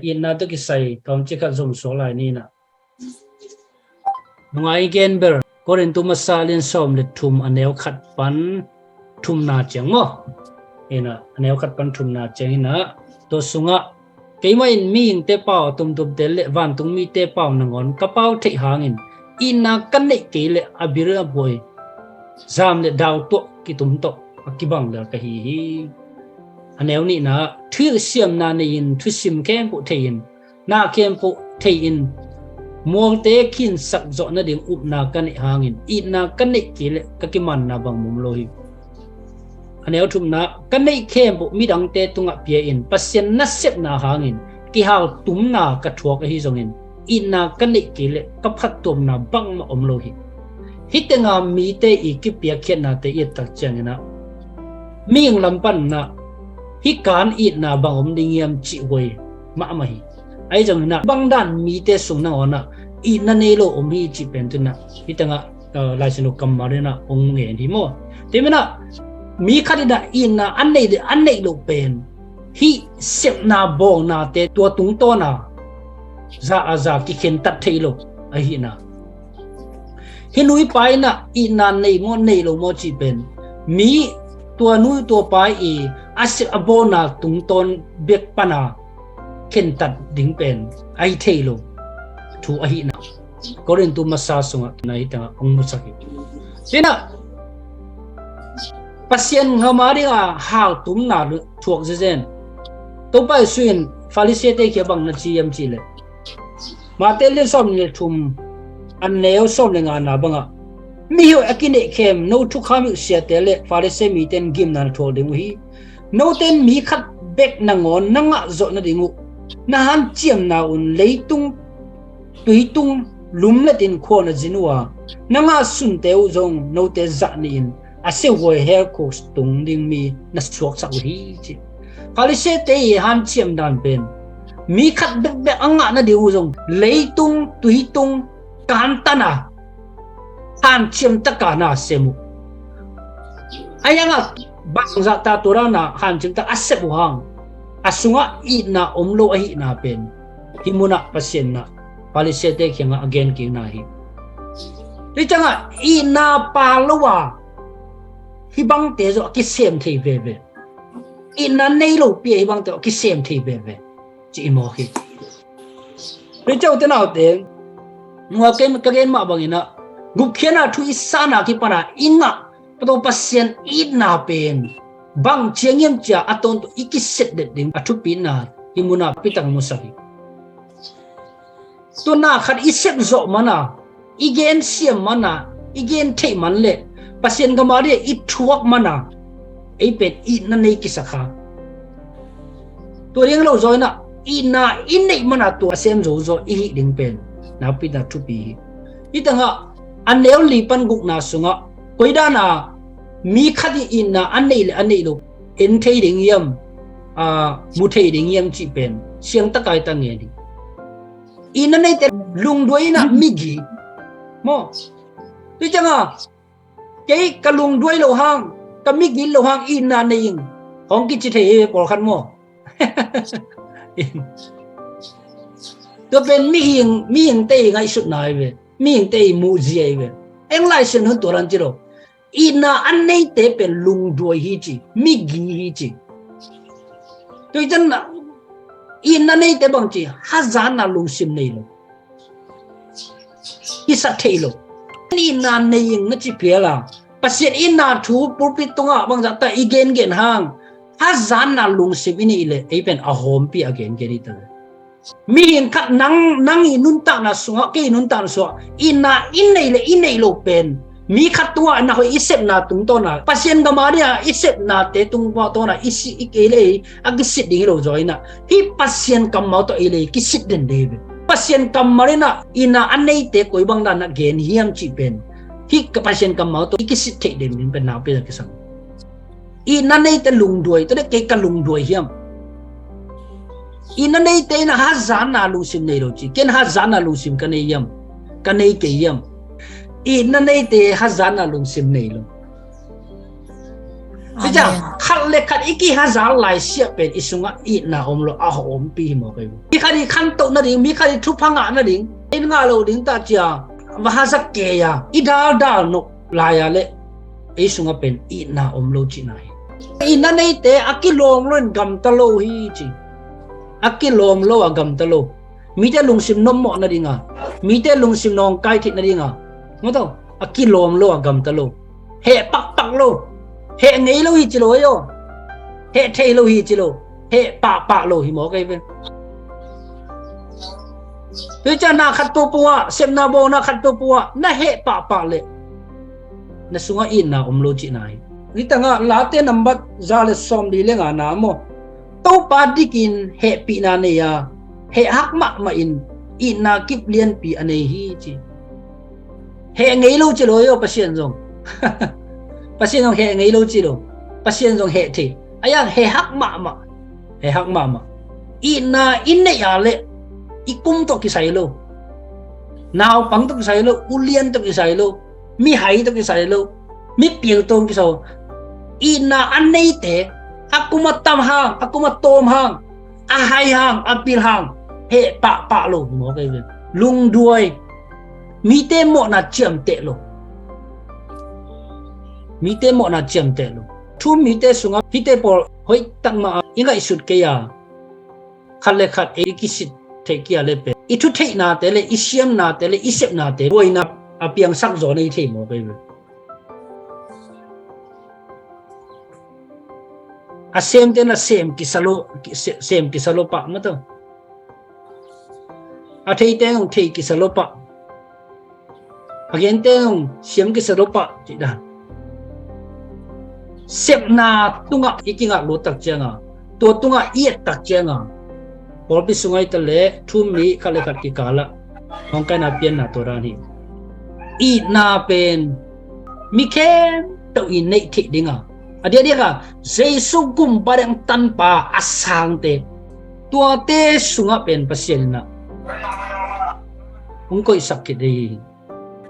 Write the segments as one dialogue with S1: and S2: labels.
S1: in na to ki sai tom chi kha zum so lai ni na ngai gen ber korin tu masalin som le thum aneu khat pan thum na chang mo ina aneu khat pan thum na chang ina to sunga keima in mi ing te pau tum te le van tung mi te pau na ngon ka pau thei hangin ina kan nei ke le abira boy zam le daw to ki tum to ki bang le ka hi aneu ni na thu siam na nei in thu sim kem pu thei in na kem pu thei in muang te kin sak zo na ding up na kan hangin i na kan nei ke le ka ki man na bang mum lo hi aneu thum na kan nei kem pu mi dang te tunga pia in pasien na sep na hangin ki hal tum na ka thuak hi zong in i na kan nei ke le ka phat tum na bang ma om lo hi hitenga mi te I ki pia khet na te I tak chang na ming lampan na hi kan I na bang om ding yam chi wei ma ma hi ai jong na bang dan mi te sung na ona I na nei lo om hi chi pen tu na hitenga lai sinu kam ma na ong nge ni mo te na mi khadi da I na an nei lo pen hi sep na bong na te tua tung to na za ki khen tat thei lo ai hi na hi nui pai na I na nei lo mo chi pen mi tua nui tua pai I asip abona tung ton bek pana khen tat ding pen ai thei lo thu ai na korin tu masa sunga nai ta ong musaki sina pasien ngamari a hal tum na thuak zen to pai suin falicete ke bang na chi em chi le ma te le som ne thum an neo som le nga na banga mi ho akine kem no thu kham sia te le falice mi ten gim na thol ding hi no ten mi khat bek na ngon na nga zo na dingu na han chiam na un leitung tuitung lum la tin kho na jinwa na nga sun teu zong no te za ni in ase woi hair ko tung ding mi na chuak sa hi chi falice te han chiam dan pen mi khat bek bek anga na diu zong leitung tuitung kan tana han chiam taka na semu ayanga bang za ta turana han chiam ta asep hang asunga I na omlo ahi na pen himuna pasien na palisete khenga again ki na hi richanga I na palawa hibang te zo ki sem thei ve ve I na nei lo pi hibang te ki sem thei ve ve chi mo hi richau te na te ngwa kem ka gen ma bangina gukhena thu isana ki para inga pato pasien I na pen bang chiangem cha aton to ikiset de ding athu pina himuna pitang musaki to na khat isep zo mana igen siam mana igen thei man le pasien gamari I thuak mana ei pet I na nei kisakha to riang lo zoina I na in nei mana to sem zo zo I ding pen na pina thu pi itanga an leo li pan guk na sunga koida na mi khadi in na an nei lo en thei ding yam mu thei ding yam chi pen siang ta kai ta nge ni in na nei te lung doi na mi gi mo ti changa ke ka lung doi lo hang ka mi gi lo hang in na nei ing hong ki chi thei por khan mo to pen mi hing te ngai sut nai ve mi hing te mu ji ai ve eng lai sen hun to ran chi ro ina an nei te pen lung doi hi chi mi gi hi chi to jan na ina nei te bang chi hazan na lung sim nei lo isa thei lo ina nei ing na chi pe la pasien ina thu pur pi tonga bang za ta igen gen hang hazan na lung sim ini ile ei pen a hom pi again geri ta mi hin khat nang I nun ta na sunga ke nun ta so ina in nei lo pen mi khat tua na hoi isep na tung to na pasien gamaria isep na te tung pa to na isi ikele agisit ding lo joina hi pasien kamau to ile kisit den de pasien kamarina ina anei te koi bang dan na gen hiam chi pen hi ka pasien kamau to kisit te den min pen na pe ka sang ina nei te lung duai to de ke ka lung duai hiam ina nei te na hazan na lu sim nei lo chi ken hazan na lu sim ka nei yam ka nei ke yam ina nei te hazan na lu sim nei lo bây giờ khăn lệ khăn iki hazar lại xia bên isunga ít na lo pi mo cái mi khăn đi khăn tụ na đi mi khăn đi thu phang na đi in ngà lo đi ta chia và hazak ke ya ida no lại ya lệ isunga bên ít na lo chi này ina nei te akilom lo gam ta lo hi chi akilom lo gam ta lo mi te lung sim nom mo na đi nga mi te lung sim nong kai thit na đi nga ngo to akilom lo gam ta lo he pak lo hệ nghĩ lâu hi chỉ lối yo hệ thay lâu hi chỉ lối hệ bạ lâu hi mỏ cái bên tôi cho na khát tu bùa xem na bò na khát tu bùa na hệ bạ lệ na sunga in na lo chị này lý ta ngã lá tên nằm bắt ra là xóm đi lên ngã nám mo tàu ba đi kin hệ bị na này à hệ hắc mà in na kịp liên bị anh ấy hi chị hệ nghĩ lâu chỉ lối yo pasien rồi pasien dong he ngai lo chi lo pasien dong he thi aya he hak ma ina inne ya le ikum to ki sai lo naw pang to ki sai lo ulian to ki sai lo mi hai to ki sai lo mi piel to ki so ina anei te akuma tam hang akuma tom hang a hai hang a pil hang he pa lo mo kai lung duai mi te mo na chiam te lo mi te mo na chiam te lo thu mi te sunga pi te por hoi tang ma inga isut ke ya khale khat e ki sit the ki ale pe I thu thei na te le isiam na te le isep na te boi na apiang sak zo nei thei mo pe a sem te na sem ki salo pa ma to a thei te ngong thei ki salo pa again te ngong siam ki salo pa ti da sep na tunga ikinga lo tak chenga to tunga iet tak chenga por pi sungai te le thu mi khale khat ki kala hong kai na pian na to ra ni I na pen mi ken to I nei thi dinga adia dia ka jesu kum parang tanpa asang te tua te sunga pen pasien na hong koi sakit dei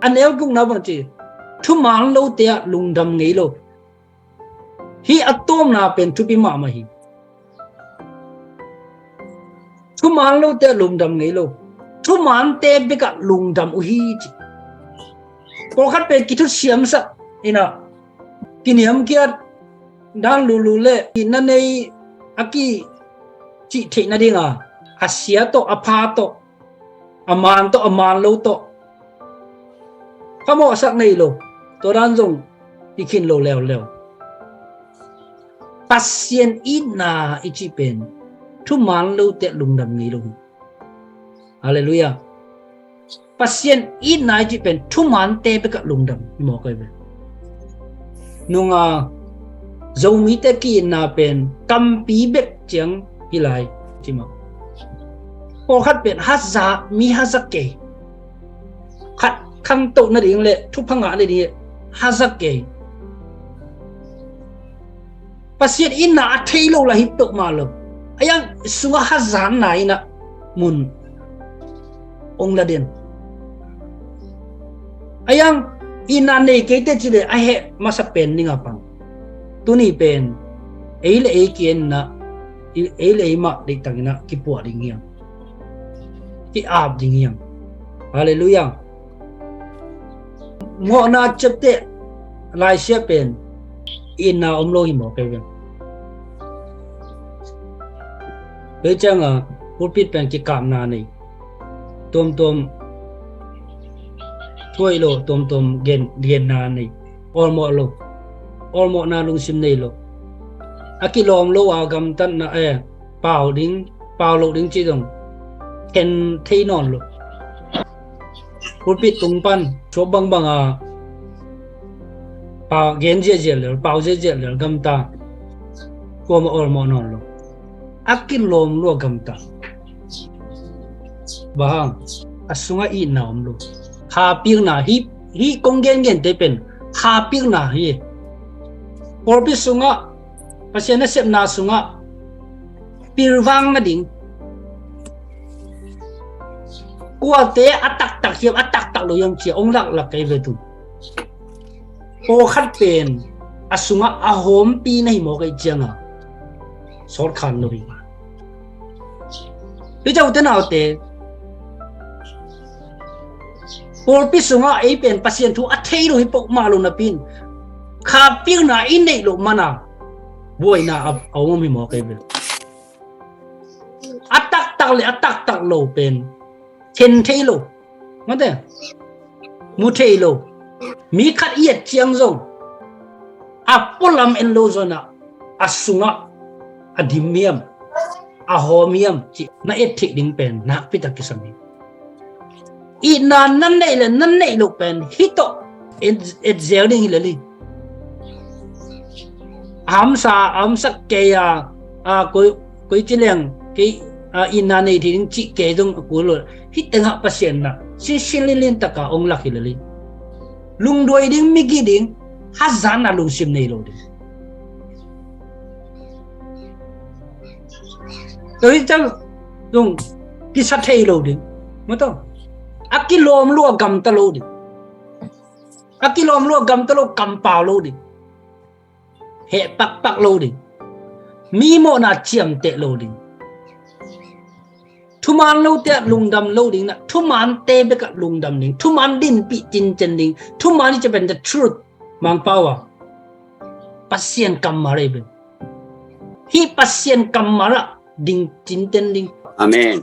S1: anel gung na bang chi thu mang lo te lungdam ngei lo hi atom na pen thu pi ma hi thu man lo te lungdam ngei lo thu man te be ka lungdam u hi chi ko khat pe ki thu siam sa ina kiniam kia dan lulu le ina nei aki chi the na dinga asia to apa to aman lo to kamo sak nei lo to dan jong ikin lo leo pasien ina ichi pen thu man lo te lungdam ni lo hallelujah pasien ina ichi pen thu man te be ka lungdam mo kai be nunga zomi te ki na pen kam pi bek chang hilai chima ko khat pen haza mi hazake khat khang to na ding le thu phanga le di hazake pasien ina athei lo la hip to ma lo ayang sunga hazan nai na mun ong la den ayang ina nei ke te chile a he masa pen ninga pang tuni pen eile e kien na eile ma dik tangina ki po ding yang ki ab ding yang hallelujah mo na chapte lai sia pen ina lo hi mo pe ven pe chang a pulpit pen ki kam na nei tom thoi lo tom gen na nei all mo na lung sim nei lo akilom lo wa gam tan na pao lo ding chi dong ken thei non lo pulpit tung pan cho bang a pao gen je le pao je le gam ta ko mo all mo non lo akilom lo gam ta bahang asunga I naom lo ha ping na hi kong gen te pen ha ping na hi porbi sunga pasien sep na sunga pirwang na ding kwa te atak tak lo yang chi ong lak kai ve tu o khat pen asunga ahom pi nei mo kai changa sor khan no ri tu jau te nau te por pi sunga ei pen pasien thu a thei ro hi pok ma lo na pin kha pi na in nei lo mana boi na awom hi mo kai be atak tak lo pen chen thei lo ma te mu thei lo mi khat yet chiang zong apolam en lo zona asunga adimiam ahomiam chi na ethi ding pen na pita kisami i na nan nei lo pen hito et zel ding hilali amsa ke ya koi chileng ke ina nei ding chi ke dong ko lo hitenga pasien na sin lin taka ong lak hilali lung doi ding migi ding hazan na lung sim nei lo ding tới chắc dùng cái sát thầy lâu đi mất không akilom lúa gầm ta lâu đi akilom lúa gầm ta lâu cầm bảo lâu đi hệ bạc lâu đi mi mô na chiêm tệ lâu đi thu man lâu tệ lùng đầm lâu đi nè thu man tê bê cả lùng đầm đi thu man din bị chín chân đi thu man đi cho bên the truth mang bao à pasien cầm mà đây bên hi pasien cầm mà ra ding chín chân ding
S2: Amen.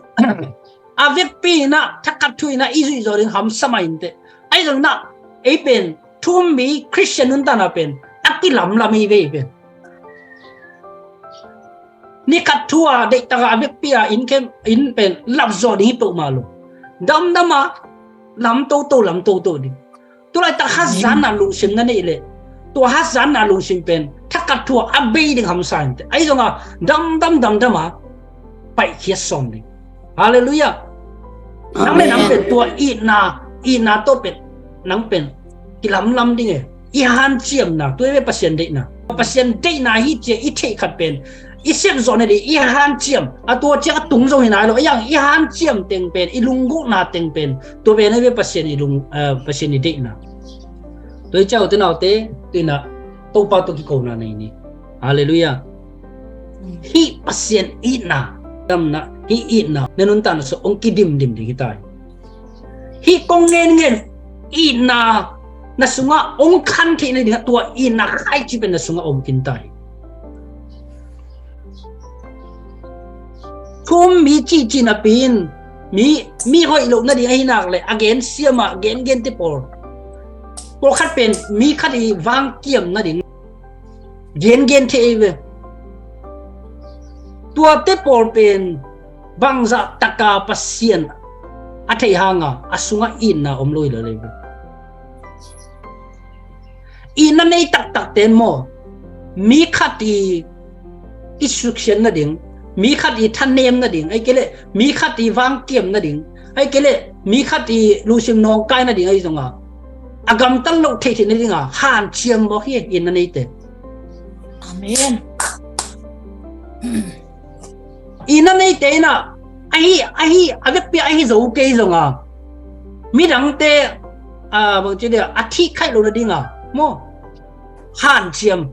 S1: Avec pi na thakat thui na izu zo ding ham samai inte ai jong na e pen thum mi Christian nun ta na pen akilam lami ve pen ni kat thua de ta avec pi a in pen lap zo ding po ma lo dam dama lam to ding tu lai ta hazan na lu sim na nei le tu hazan na lu sim pen thakat thua abe ding ham sa inte ai jong a dam dama pai khia som ding hallelujah nang le nang pen tua ina to pet nang pen kilam ding e i han chiam na tu ve pasien de na hi che i the khat pen i sem zo ne de i han chiam a to cha tung zo hina lo yang i han chiam teng pen i lungu na teng pen to ve ne ve pasien i lung pasien i de na to chao te nau te tina to pa to ki ko na nei ni hallelujah hi pasien i na tam na hi i na nenun tan so ong ki dim di kita hi kong ngen i na sunga ong khan thi ne ding tua i na khai chi pen na sunga om kin tai thum mi chi na pin mi hoi lo na ding ai nak le again siama gen te por khat pen mi khat i wang kiam na ding gen the ve tua te por pen bangza taka pasien athei hanga asunga in na omloi le le ina nei tak ten mo mi khati instruction na ding mi khati thanem na ding ai kele mi khati wang kiem na ding ai kele mi khati lusim nong kai na ding ai zonga agam tal lo the the na dinga han chiam mo hi ina nei te
S3: amen
S1: ina nei te na ai avec pi ai zo ke zonga mi dang te bang che de athi khai lo na dinga mo han chiam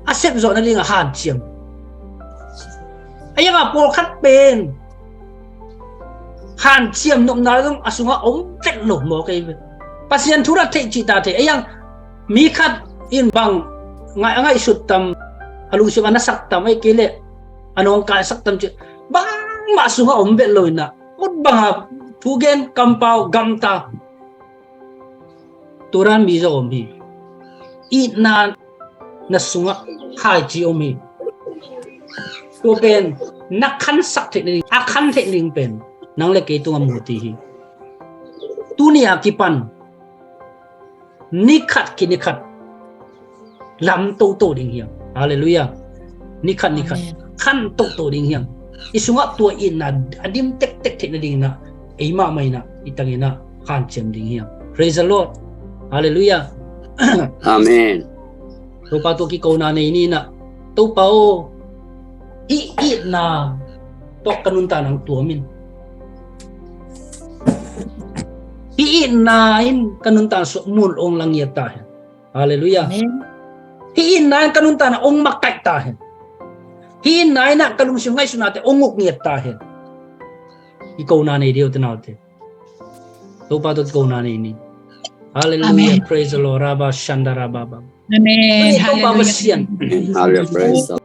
S1: asep zo na dinga han chiam ai ga por khat pen han chiam nom na dong asunga om vet lo mo ke pasien thura the chi ta the ayang mi khat in bang ngai sut tam alu sim ana sak tam ai kele anong ka sak tam chi bang ma sunga om vet lo na ut bang thu gen kampau gamta turan mi zo mi i na sunga hai chi omi to pen nak khan sak the ni a khan the ling pen nang le ke tu mu ti hi tu ni a ki pan ni khat lam to ding hiang hallelujah ni khat khan to ding hiang isunga tua in na adim tek the na ding na eima mai na itangina khan chem ding hiang praise the lord hallelujah
S2: Amen.
S1: to pa to ki ko na nei ni na to pa o i na to kanun ta nang tua min i na in kanun ta so mun ong lang ya ta hallelujah
S3: amen
S1: hi in nan kanun ta na ong makai ta hen hi in nai na kalung sungai sunate onguk niat ta hen I ko na nei dio tanaute to pa to ko na nei ni hallelujah
S3: Amen.
S1: praise the Lord raba shanda raba ba
S3: Amen.
S1: to ba masian
S2: Hallelujah. Praise the